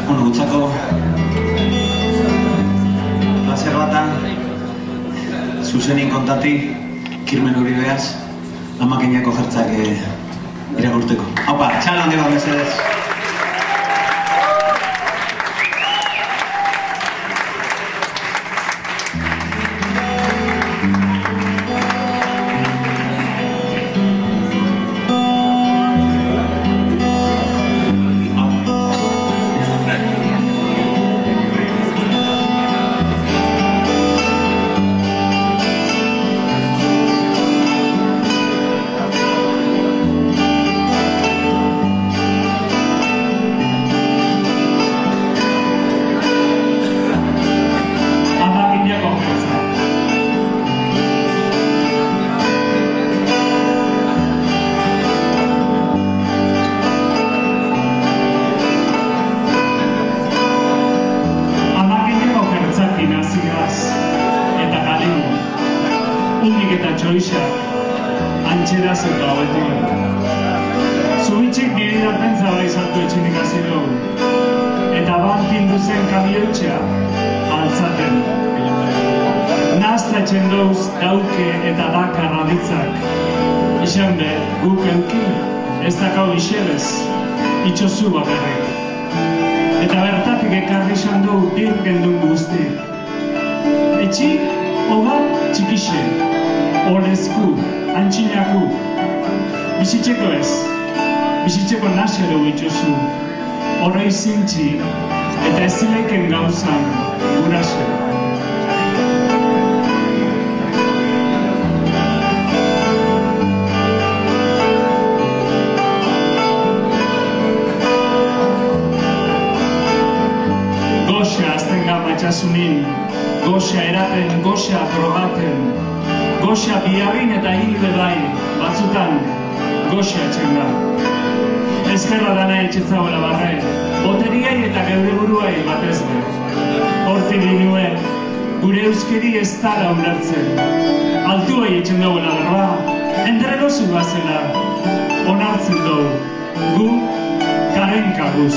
Bueno, gutzako placer bata zuzenin kontati Kirmen Uribeaz Amakinako jertzak iragurteko. Haupa, txal handi bat mesedez. Eta txoixak antxeraz eta hobetuen. Zubitxik biridak pentsaba izartu etxinik hasi dugu. Eta bantin duzen kamioitxea altzaten. Nazta etxen douz dauke eta dakar aditzak. Ixen be, guk euki, ez dakau ixebez, itxozu bakarrik. Eta bertatik ekarri izan dugu birgendun guzti. Etxi, hoga txikixe. Olezku, antxinaku, bizitzeko ez, bizitzeko nasero bitxozu, horrei zintzi eta ez zileken gauzan gurase. Goxa azten gama etxasunin, goxa eraten, goxa drogaten, goxa biarrin eta hilbe bai, batzutan goxa etxen da. Ezkerra dana etxetzagoela barre, boteriai eta geure buruai batez be. Hortik dinuen, gure euskeri ez dara ulertzen. Altuai etxen dagoela berba, endregozu bazela, onartzen dugu, gu karenka guz.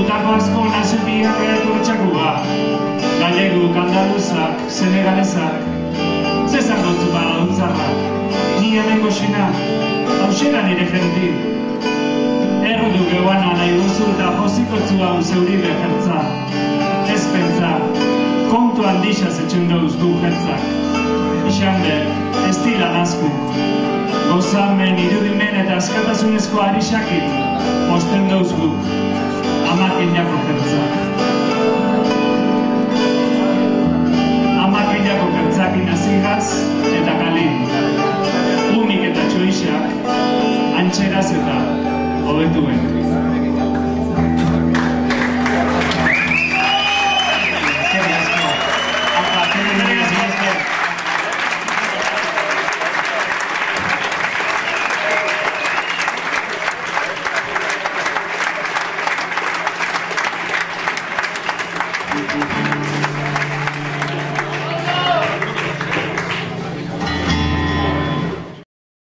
Utako asko nasepiak etortxakuga, galegu, kandaluzak, senegalezak, zezan dutzu bala dutzarra, ni hemen goxina, hauxera nire jenti. Errudu geuana nahi guzu eta jozikotzu hau zeuri behertza, ez pentsa, kontu handixaz etxen dauz du jertzak. Ixande, ez dila nazku, gozamen, irudimen eta askatasunezko arisakin, posten dauz guk. Amakinako jertzak. Amakinako jertzakin azigaz eta kalin. Unik eta txoixak, antxeraz eta hobetuen. Thank you.